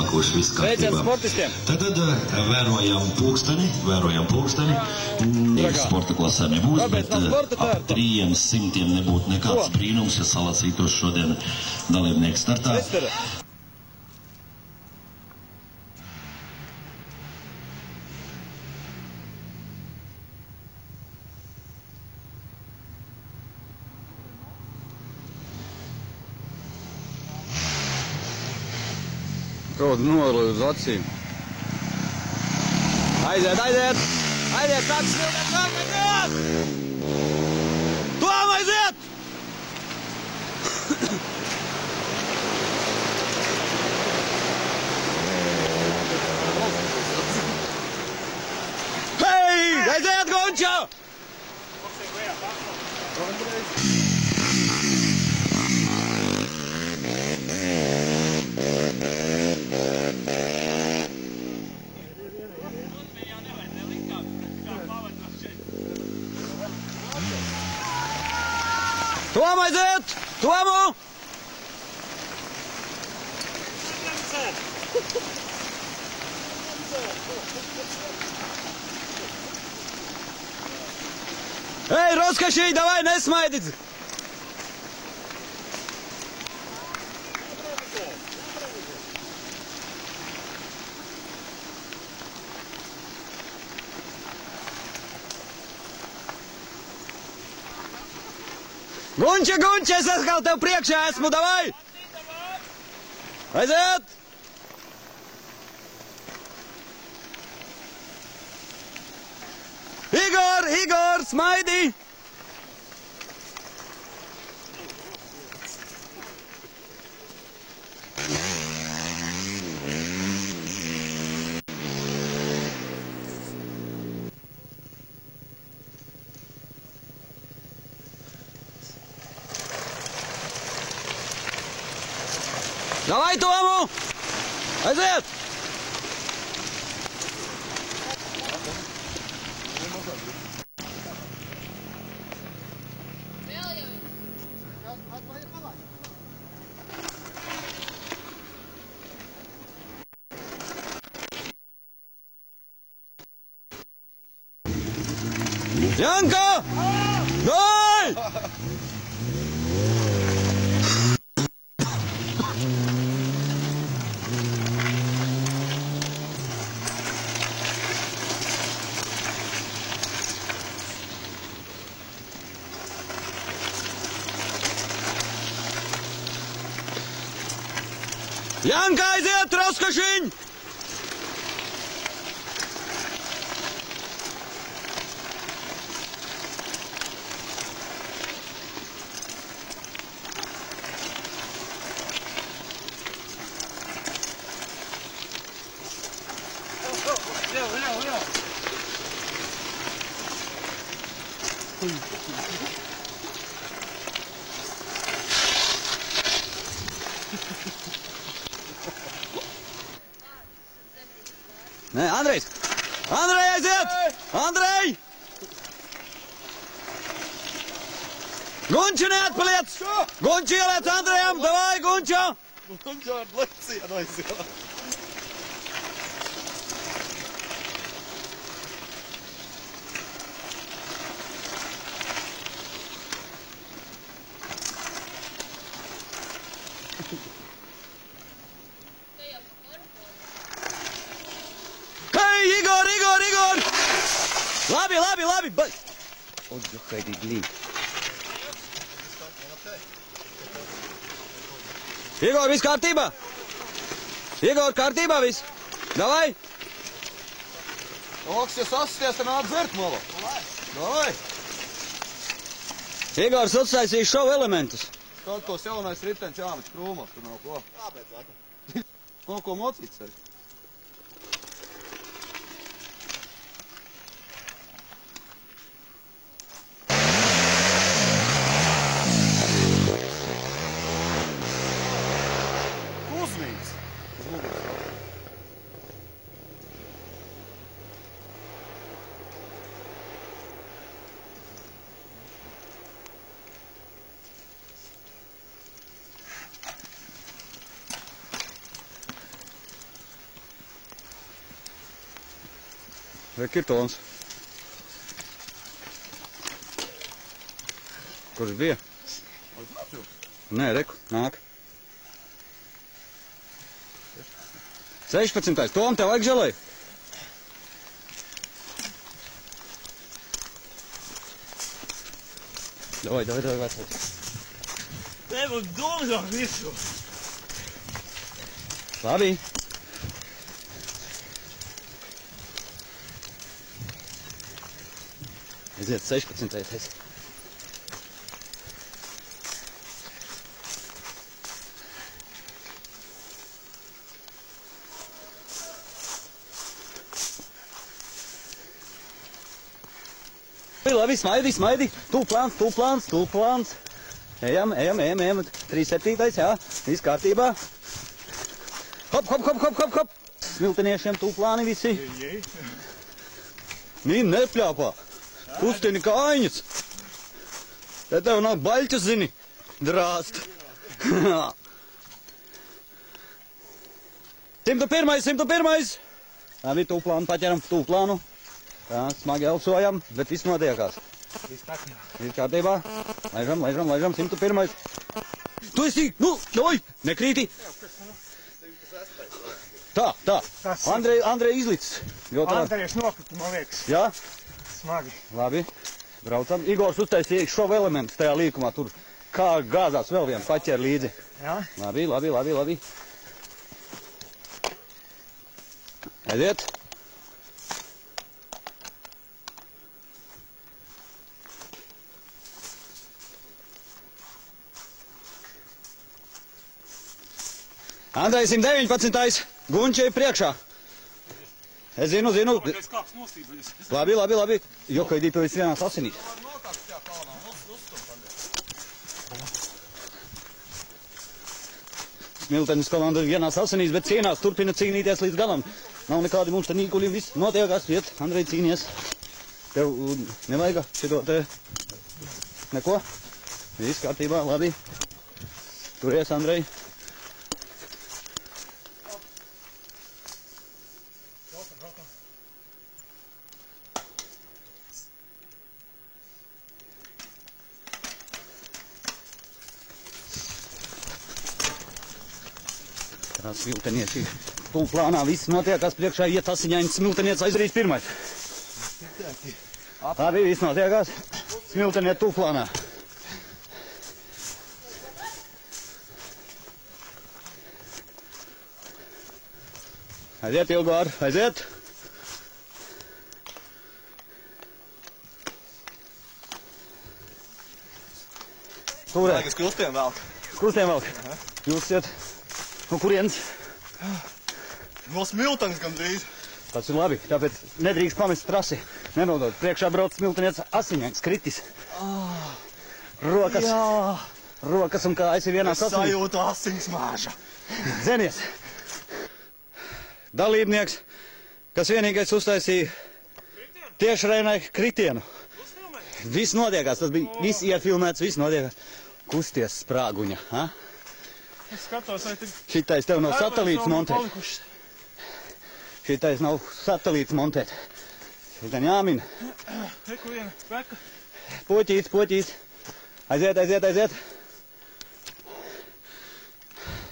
Kurš viss kārtībā. Tad vērojam pulksteni. Sporta klasē nebūs, bet ap 300 nebūtu nekāds brīnums, ja salacītos šodien dalībnieki startā. Kaut noli uz acīm. Aiziet! Kāds aiziet! Tom, aiziet! Hei! Aiziet, Gonča! Tom, aiziet! Tomu! Ej, Roskašī, davai, nesmaidīt! Gunča, es atkal tev priekšā esmu, davai! Aiziet! Igor, smaidi! Davai, Tomu! Aiziet! Janka! Dai! Janka, aiziet, Roskašiņ! Nē, Andrejs! Andrej, aiziet! Andrej! Gunča, neatpaliec! Gunča, ieliec Andrejam! Davai, Gunča! Gunča ar lecienu aiziet! Igor! Labi! Odjuhaj, glīd. Igor, viss kārtībā? Igor, kārtībā viss? Davai! Oks, ja sasties, tad nāk dzert malo. Davai! Igors uztaisīja šovu elementus. Tad tos jaunais ritenis jāmet krūmos, tur nav ko. Kāpēc, Zaka? Nav ko mocīt sevi. Rek ir Toms. Kurš bija? Nē, reku, nāk. 16. Tom, tev vajag želēju? Davai, vecāki. Tev un domzāk visu. Labi. Aiziet 16. Labi, smaidi. Tūplāns. Ejam. 37. jā. Viss kārtībā. Hop. Smilteniešiem tūplāni visi. Mīm nepļāpā. Kustini kājiņas. Te tev nav baļķus, zini. Drāst. 101. Labi, tūplānu paķeram, tūplānu. Tā, smagi elpsojam, bet viss notiekās. Viss kārtībā. Laižam, 101. Tu esi, ļauj, nekrīti. Tā. Andrej izlicis. Andrejs nokrita, man liekas. Jā? Smagi. Labi, braucam. Igors uztaisīja šovu elementus tajā līkumā. Tur kā gāzās vēl vienu paķēru līdzi. Jā? Labi. Aiziet. Andrej 119. Gunčai priekšā. Es zinu. Labi. Jokaidī tu esi vienās asinīs. Smiltenes komanda vienās asinīs, bet cīnās, turpina cīnīties līdz galam. Nav nekādi mums te nīkuļi, viss notiekās, iet, Andrej cīnies. Tev nevajag šito te neko? Viss kārtībā, labi. Turies, Andrej. Smiltenieši tūplānā, viss notiekās priekšā, iet asiņains, smilteniets aizrīt pirmais. Labi, viss notiekās, smilteniet tūplānā. Aiziet, Ilgār, aiziet. Turē. Kas krustiem velk? Krustiem velk. Jūs iet. No kurienes? No Smiltenes gandrīz. Tas ir labi, tāpēc nedrīkst pamest trasi. Nenodot. Priekšā brauc smilteniets asiņains, kritis. Rokas un kājas ir vienā sasinī. Es sajūtu asiņas māža. Dzenies. Dalībnieks, kas vienīgais uztaisīja tiešrainai kritienu. Viss notiekās, tas bija viss iefilmēts, viss notiekās. Kusties sprāguņa, ha? Es skatos, vai tik... Šitais tev nav satelīts montēt. Šitais nav satelīts montēt. Šitain jāmin. Reku viena, veka. Poķīts. Aiziet.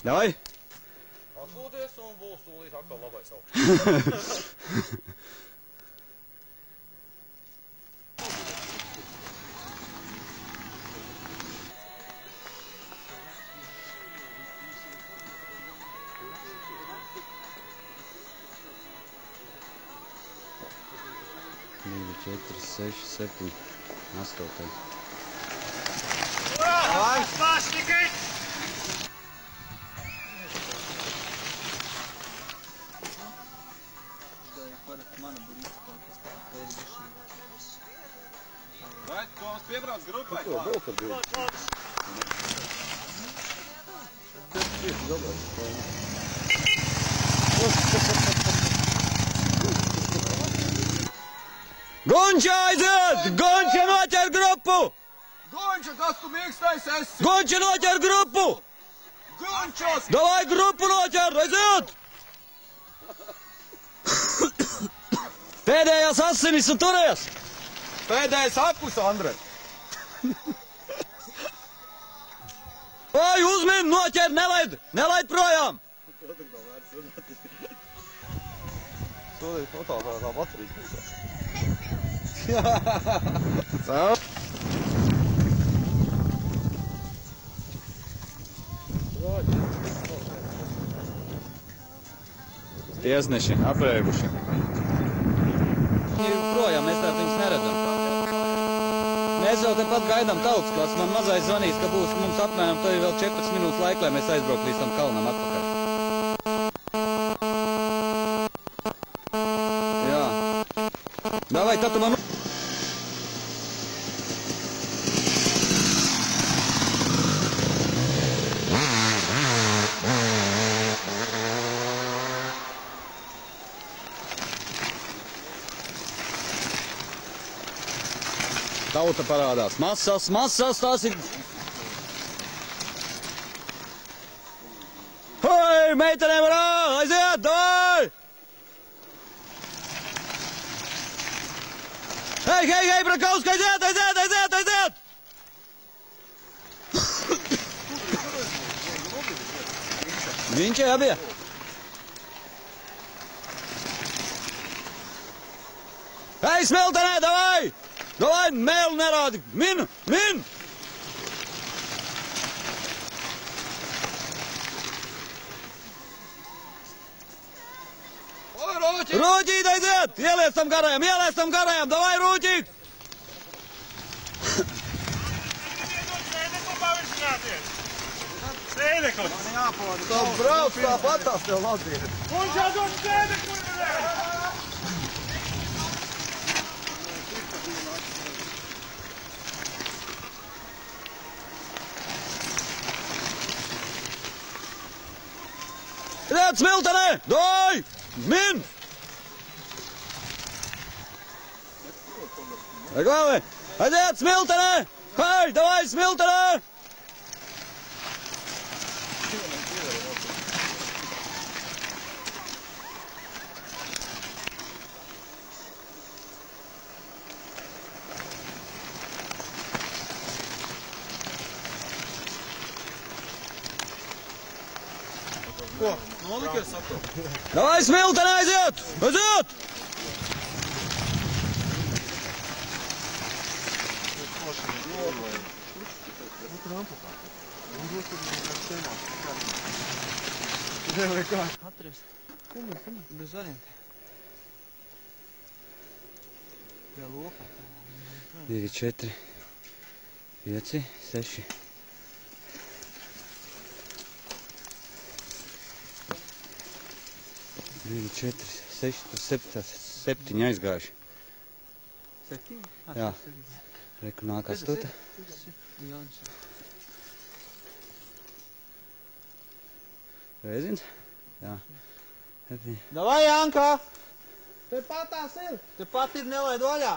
Davai. Atpūties un būs tūlīt atkal labais augsts. Divi, 4, 6, 7, 8. Mās tikai! Vai, Toms piebrauc grupai? Ko, vēl tad bija? Gunča aiziet! Gunča noķer grupu! Gunča, kas tu mīkstais esi? Gunča noķer grupu! Gunčos! Davai grupu noķer, aiziet! Pēdējās asinis un turies! Pēdējais apus, Andrej! Oi, uzmin, noķer, nelaid projām! Sodīt fotoā kā baterijas. Tiesneši aprēguši. Ir projām, mēs tā viņus neredzam. Mēs jau tepat gaidām tautas klases. Man mazais zvanīs, ka būs mums apmēram to ir vēl 14 minūtes laika, lai mēs aizbrauktu līdz tam kalnam atpakaļ. Jā. Davai, tad tu man... Tauta parādās. Masas, tās ir... Hei, meitenēm varā! Aiziet, doj! Hei, Brakauska, aiziet! Viņš ir abie. Hei, Smiltenē, davai! Davai, mēlu nerādi! Min! Oi, Rūķi! Rūķīt, aiziet! Ieliec tam garajam! Davai, Rūķīt! Sēdeku pavišķināties! Sēdeku! Tā brauc tāpatās tev Latvijas. Un jādod sēdeku! Aiziet, Smiltenē! Doj! Min! Aiziet, Smiltenē! Hei, davai, Smiltenē! Ko? Nolikies apto? Davai, Smiltenē, aiziet! Atrast. Bez variantiem. Pie lokā. 2, 4, 5, 6. Vieni, 4, 6, 7 aizgājuši. 7? Jā. Reku nāk 8. Reizins? Jā. 7. Davai, Janka! Tepat tās ir. Tepat ir, nelaid vaļā.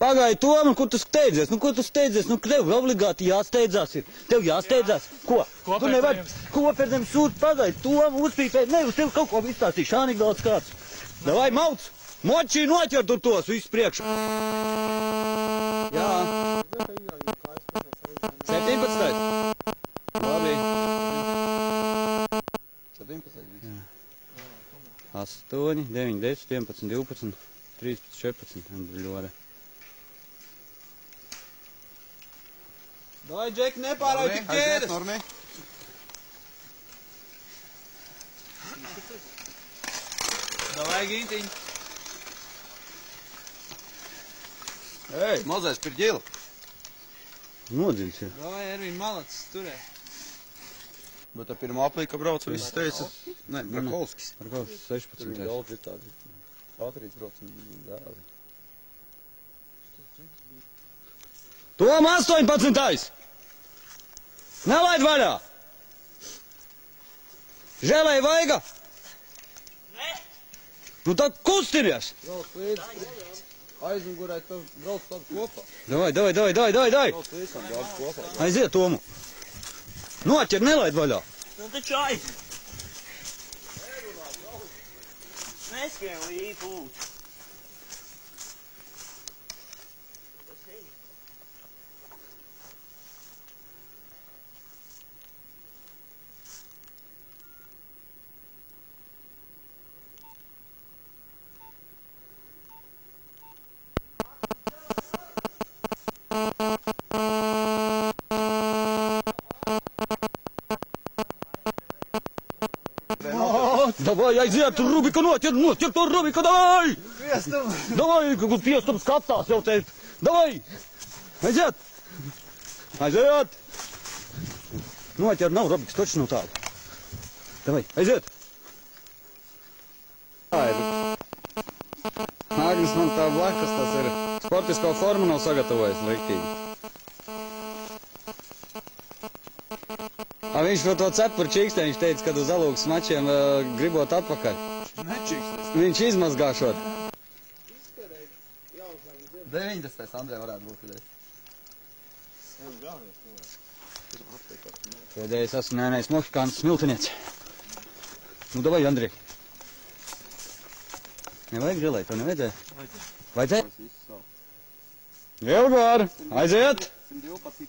Pagaidi, Toma, kur tu steidzies? Ko tu steidzies? Tev obligāti jāsteidzās ir. Tev jāsteidzās. Ko? Tu nevari kopērniem sūt. Pagaidi, Toma, uzpīpēt. Ne, uz tevi kaut ko izstāstīju. Šānik daudz kāds. Davai, mauc! Močī noķer tur tos visu priekšu. Jā. 17. Labi. 17. Jā. 8, 9, 10, 11, 12, 13, 14. Ļoti. Davai, Džeki, nepārāj tik ķēdes. Normī. Davai, Gintiņ. Ej, mazais pirģila. Nodzins, jā. Davai, Ervīn, malacis, turē. Bet tā pirmā aplīka brauc, viss teica. Ne, Brakovskis. Brakovskis, 16. Daudz ir tādi. Patrīts brauc un dēli. Toma, 18. Nelaid vaļā! Žēlēji vaiga? Nē. Nu tad kustinies! Brauc līdzi. Aizmugurē tev brauc tādu kopā. Davai! Brauc līdzi, brauc kopā. Aiziet, Tomu! Noķer, nelaid vaļā! Nu taču aiziet! Neskrien līdzi lūdzu! Davai, aiziet, Rubika noķer to Rubika, davai! Davai, kur piestums skatās jau te. Davai! Aiziet! Aiziet! Noķer, nav Rubiks, taču nav tādu. Davai, aiziet! Agnes man tā blakus, tas ir sportisko formu nav sagatavojis liktīgi. Viņš par to cepuru čīkstē, viņš teica, kad uz Alūgas mačiem gribot atpakaļ. Viņš izmazgāšot. 90. Andrei varētu būt vidēs. Pēdējais esmu nēnējs Mohikāns Smiltiniec. Nu, davai, Andrij. Nevajag želēt, to nevajadzēja? Vajadzēja? Ilgār, aiziet! 112.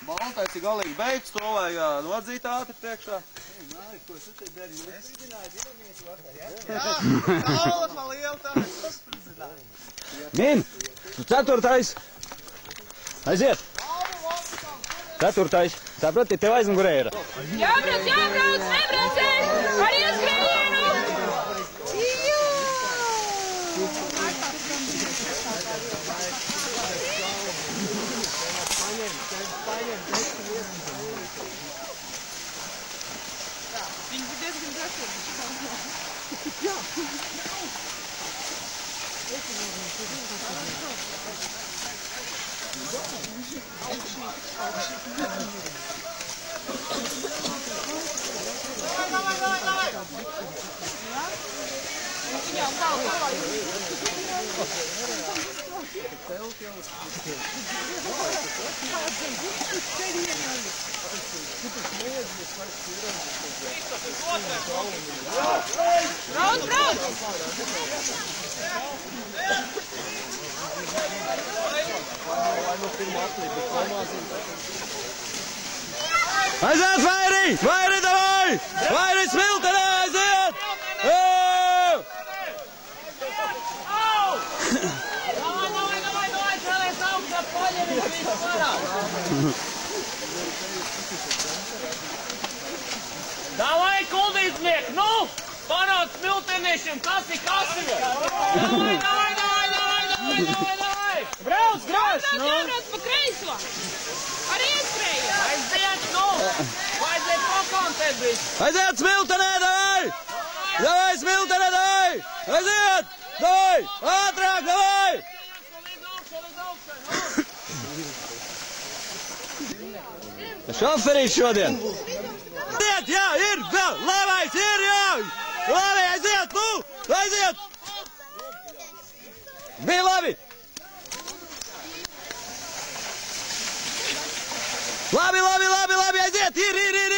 Baltais ir galīgi beigts, to vajag nodzīt ātri priekšā. Ko es te darīju? Es zināju, dinamītu vakar, ja? Jā, tālot vēl lielu tā, es zināju. Min, 4. Aiziet! 4. Saprati, tev aizmugurē ir. Jābrauc, nebrauciet! Ar ieskrējienu! Viņi bija diezgan gatavs. Brauc! Aiziet, Vairi! Vairi, davai! Vairi, Smiltenē, aiziet! Davai, kuldīdzniek, nu! Panāc smilteniešiem, kas ir kasīga! Davai! Brauc, nu! Jābrauc pa kreiso! Ar ieskrējienu! Aiziet, nu! Vajadzēja pakontēt visu! Aiziet, Smiltenē, davai! Davai, Smiltenē, davai! Aiziet! Davai! Ātrāk, davai! Šoferīs šodien! Aiziet, jā, ir! Vēl! Labais, ir, jā! Labi, aiziet, nu! Aiziet! Bija labi! Labi, aiziet! Ir!